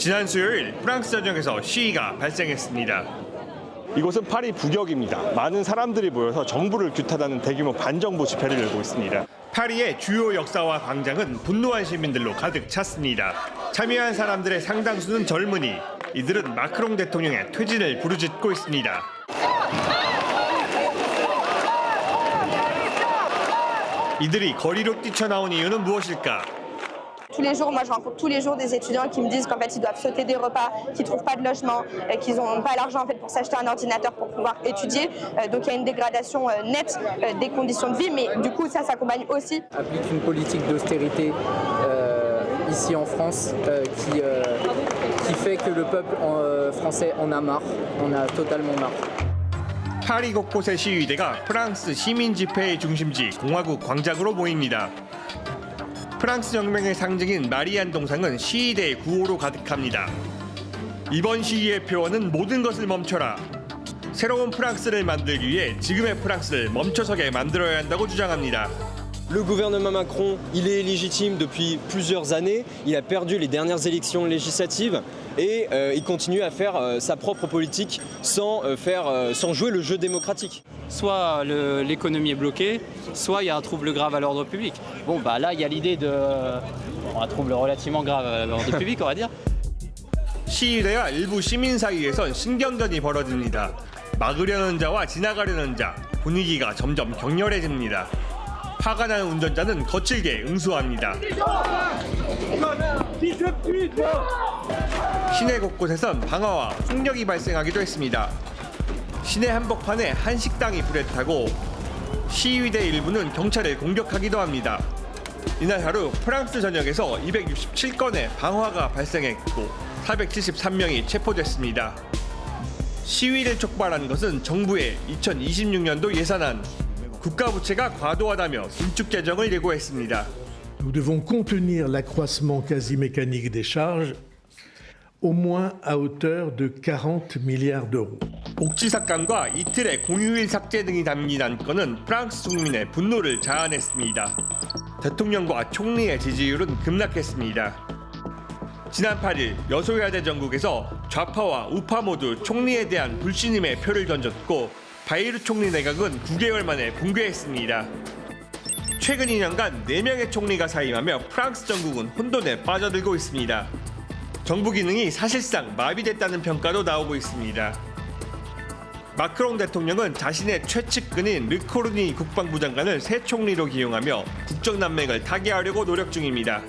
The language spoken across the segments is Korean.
지난 수요일 프랑스 전역에서 시위가 발생했습니다. 이곳은 파리 북역입니다. 많은 사람들이 모여서 정부를 규탄하는 대규모 반정부 집회를 열고 있습니다. 파리의 주요 역사와 광장은 분노한 시민들로 가득 찼습니다. 참여한 사람들의 상당수는 젊은이. 이들은 마크롱 대통령의 퇴진을 부르짖고 있습니다. 이들이 거리로 뛰쳐나온 이유는 무엇일까? Tous les jours, moi je rencontre tous les jours des étudiants qui me disent qu'en fait ils doivent sauter des repas, qu'ils trouvent pas de logement, qu'ils n'ont pas l'argent en fait pour s'acheter un ordinateur pour pouvoir étudier. Donc il y a une dégradation nette des conditions de vie, mais du coup ça s'accompagne aussi. Applique une politique d'austérité ici en France qui fait que le peuple français en a marre, on a totalement marre. 파리 곳곳의 시위대가 프랑스 시민 집회의 중심지 공화국 광장으로 모입니다. 프랑스 혁명의 상징인 마리안 동상은 시위대의 구호로 가득합니다. 이번 시위의 표어는 모든 것을 멈춰라. 새로운 프랑스를 만들기 위해 지금의 프랑스를 멈춰서게 만들어야 한다고 주장합니다. Le gouvernement Macron, il est légitime depuis plusieurs années. Il a perdu les dernières élections législatives et il continue à faire sa propre politique sans jouer le jeu démocratique. Soit l'économie est bloquée, soit il y a un trouble grave à l'ordre public. Bon, bah là, il y a l'idée un trouble relativement grave à l'ordre public, on va dire. 시위대와 일부 시민 사이에선 신경전이 벌어집니다. 막으려는 자와 지나가려는 자, 분위기가 점점 격렬해집니다. 화가 나는 운전자는 거칠게 응수합니다. 시내 곳곳에선 방화와 폭력이 발생하기도 했습니다. 시내 한복판에 한 식당이 불에 타고 시위대 일부는 경찰을 공격하기도 합니다. 이날 하루 프랑스 전역에서 267건의 방화가 발생했고 473명이 체포됐습니다. 시위를 촉발한 것은 정부의 2026년도 예산안, 국가 부채가 과도하다며 긴축 재정을 예고했습니다. Nous devons contenir l'accroissement quasi mécanique des charges au moins à hauteur de 40 milliards d'euros. 복지 삭감과 이틀의 공휴일 삭제 등이 담긴 안건은 프랑스 국민의 분노를 자아냈습니다. 대통령과 총리의 지지율은 급락했습니다. 지난 8일 여소야대 전국에서 좌파와 우파 모두 총리에 대한 불신임의 표를 던졌고 바이르 총리 내각은 9개월 만에 붕괴했습니다. 최근 2년간 4명의 총리가 사임하며 프랑스 정국은 혼돈에 빠져들고 있습니다. 정부 기능이 사실상 마비됐다는 평가도 나오고 있습니다. 마크롱 대통령은 자신의 최측근인 르코르니 국방부 장관을 새 총리로 기용하며 국정난맥을 타개하려고 노력 중입니다.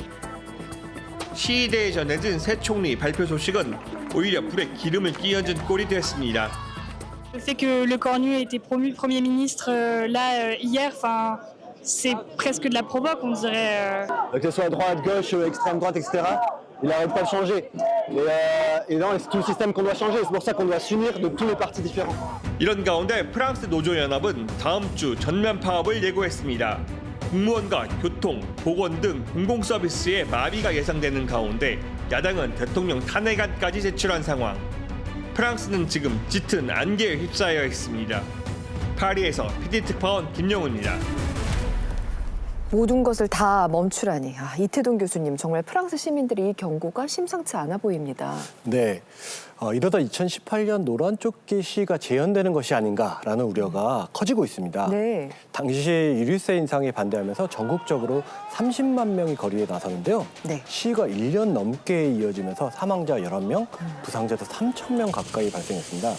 시위대에 전해진 새 총리 발표 소식은 오히려 불에 기름을 끼얹은 꼴이 됐습니다. Le fait que Le Cornu ait été promu Premier ministre hier, c'est presque de la provoque, on dirait. Que ce soit à droite, gauche, extrême droite, etc., il n'arrête pas de changer. Et non, c'est tout le système qu'on doit changer. C'est pour ça qu'on doit s'unir de tous les partis différents. 이런 가운데 프랑스 노조연합은 다음 주 전면 파업을 예고했습니다. 공무원과 교통, 보건 등 공공서비스의 마비가 예상되는 가운데 야당은 대통령 탄핵안까지 제출한 상황. 프랑스는 지금 짙은 안개에 휩싸여 있습니다. 파리에서 PD특파원 김영우입니다. 모든 것을 다 멈추라니. 이태동 교수님, 정말 프랑스 시민들이 이 경고가 심상치 않아 보입니다. 네, 이러다 2018년 노란 조끼 시위가 재현되는 것이 아닌가라는 우려가 커지고 있습니다. 네. 당시 유류세 인상에 반대하면서 전국적으로 30만 명이 거리에 나섰는데요. 네. 시위가 1년 넘게 이어지면서 사망자 11명, 부상자도 3,000명 가까이 발생했습니다.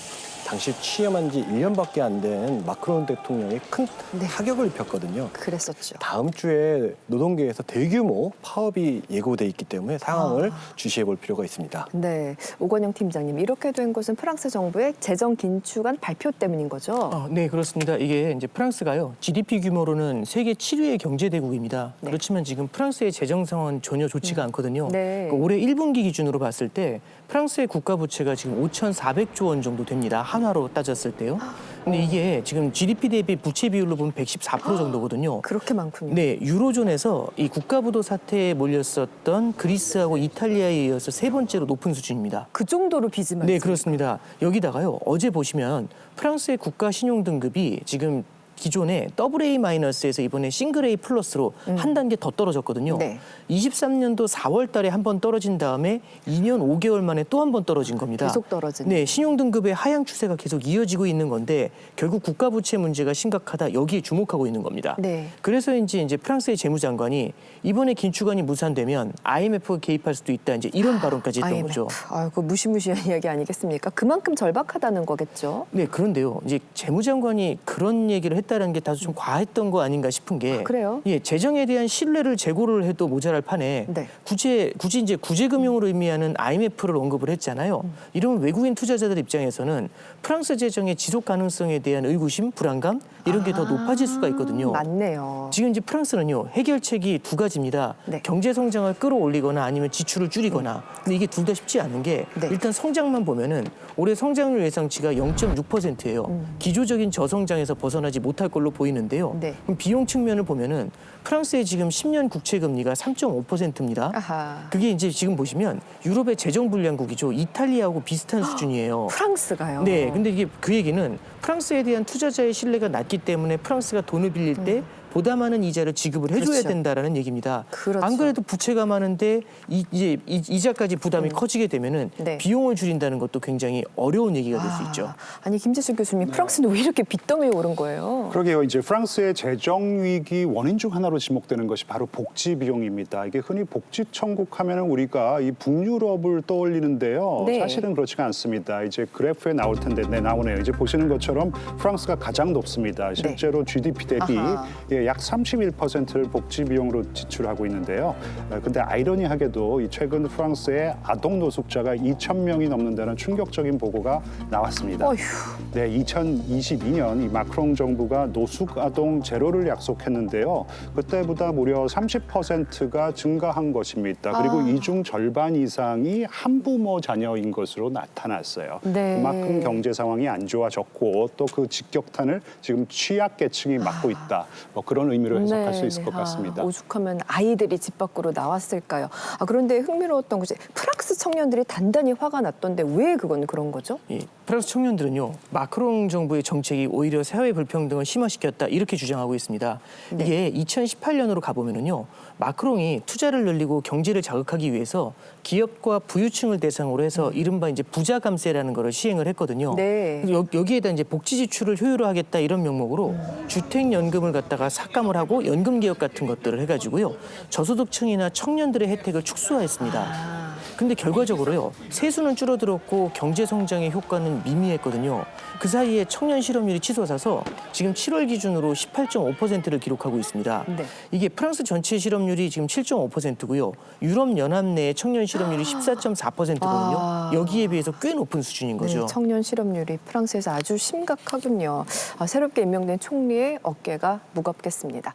당시 취임한 지 1년밖에 안 된 마크롱 대통령이 큰 타격을 입혔거든요. 그랬었죠. 다음 주에 노동계에서 대규모 파업이 예고돼 있기 때문에 상황을 주시해 볼 필요가 있습니다. 네, 오건영 팀장님, 이렇게 된 것은 프랑스 정부의 재정 긴축안 발표 때문인 거죠? 네, 그렇습니다. 이게 이제 프랑스가요, GDP 규모로는 세계 7위의 경제 대국입니다. 네. 그렇지만 지금 프랑스의 재정 상황은 전혀 좋지가 않거든요. 네. 그러니까 올해 1분기 기준으로 봤을 때 프랑스의 국가 부채가 지금 5,400조 원 정도 됩니다. 한화로 따졌을 때요. 근데 이게 지금 GDP 대비 부채 비율로 보면 114% 정도거든요. 그렇게 많군요. 네, 유로존에서 이 국가부도 사태에 몰렸었던 그리스하고 이탈리아에 이어서 세 번째로 높은 수준입니다. 그 정도로 빚이 많습니까? 네, 그렇습니다. 여기다가요, 어제 보시면 프랑스의 국가 신용 등급이 지금 기존에 AA-에서 이번에 싱글 A+로 한 단계 더 떨어졌거든요. 네. 23년도 4월 달에 한 번 떨어진 다음에 2년 5개월 만에 또 한 번 떨어진 겁니다. 계속 떨어지는. 네, 신용등급의 하향 추세가 계속 이어지고 있는 건데 결국 국가부채 문제가 심각하다 여기에 주목하고 있는 겁니다. 네. 그래서인지 이제 프랑스의 재무장관이 이번에 긴축안이 무산되면 IMF가 개입할 수도 있다 이제 이런 발언까지 했던 IMF. 거죠. 그 무시무시한 이야기 아니겠습니까? 그만큼 절박하다는 거겠죠. 네, 그런데요. 이제 재무장관이 그런 얘기를 했다는 게 다소 좀 과했던 거 아닌가 싶은 게 그래요? 예, 재정에 대한 신뢰를 제고를 해도 모자랄 판에 네. 굳이 이제 구제금융으로 의미하는 IMF를 언급을 했잖아요. 이러면 외국인 투자자들 입장에서는 프랑스 재정의 지속 가능성에 대한 의구심, 불안감 이런 게 더 높아질 수가 있거든요. 맞네요. 지금 이제 프랑스는요 해결책이 두 가지입니다. 네. 경제 성장을 끌어올리거나 아니면 지출을 줄이거나. 근데 이게 둘 다 쉽지 않은 게 네. 일단 성장만 보면은 올해 성장률 예상치가 0.6%예요. 기조적인 저성장에서 벗어나지 못할 걸로 보이는데요. 네. 그럼 비용 측면을 보면은 프랑스의 지금 10년 국채 금리가 3.5%입니다. 아하. 그게 이제 지금 보시면 유럽의 재정 불량국이죠. 이탈리아하고 비슷한 수준이에요. 프랑스가요. 네, 근데 이게 그 얘기는 프랑스에 대한 투자자의 신뢰가 낮기 때문에 프랑스가 돈을 빌릴 때 보다 많은 이자를 지급을 해줘야 그렇죠. 된다라는 얘기입니다. 그렇죠. 안 그래도 부채가 많은데 이제 이자까지 부담이 커지게 되면은 네. 비용을 줄인다는 것도 굉장히 어려운 얘기가 될 수 있죠. 아니 김재수 교수님, 프랑스는 왜 이렇게 빚더미에 오른 거예요? 그러게요. 이제 프랑스의 재정 위기 원인 중 하나로 지목되는 것이 바로 복지 비용입니다. 이게 흔히 복지 천국 하면은 우리가 이 북유럽을 떠올리는데요. 네. 사실은 그렇지가 않습니다. 이제 그래프에 나올 텐데 나오네요. 이제 보시는 것처럼 프랑스가 가장 높습니다. 실제로 GDP 대비 아하. 약 31%를 복지 비용으로 지출하고 있는데요. 근데 아이러니하게도 이 최근 프랑스의 아동 노숙자가 2,000명이 넘는다는 충격적인 보고가 나왔습니다. 어휴. 네, 2022년 이 마크롱 정부가 노숙 아동 제로를 약속했는데요. 그때보다 무려 30%가 증가한 것입니다. 그리고 이 중 절반 이상이 한부모 자녀인 것으로 나타났어요. 네. 그만큼 경제 상황이 안 좋아졌고 또 그 직격탄을 지금 취약계층이 맞고 있다. 뭐 그런 의미로 해석할 수 있을 것 같습니다. 오죽하면 아이들이 집 밖으로 나왔을까요? 그런데 흥미로웠던 것이 프랑스 청년들이 단단히 화가 났던데 왜 그건 그런 거죠? 예, 프랑스 청년들은요 마크롱 정부의 정책이 오히려 사회 불평등을 심화시켰다 이렇게 주장하고 있습니다. 네. 이게 2018년으로 가보면은요 마크롱이 투자를 늘리고 경제를 자극하기 위해서 기업과 부유층을 대상으로 해서 이른바 이제 부자 감세라는 거를 시행을 했거든요. 네. 여기에다 이제 복지 지출을 효율화하겠다 이런 명목으로 주택연금을 갖다가 삭감을 하고 연금 개혁 같은 것들을 해가지고요 저소득층이나 청년들의 혜택을 축소했습니다. 근데 결과적으로요 세수는 줄어들었고 경제 성장의 효과는 미미했거든요. 그 사이에 청년 실업률이 치솟아서 지금 7월 기준으로 18.5%를 기록하고 있습니다. 네. 이게 프랑스 전체 실업률이 지금 7.5%고요. 유럽 연합 내 청년 실업률이 14.4%거든요. 여기에 비해서 꽤 높은 수준인 거죠. 네, 청년 실업률이 프랑스에서 아주 심각하군요. 새롭게 임명된 총리의 어깨가 무겁겠습니다.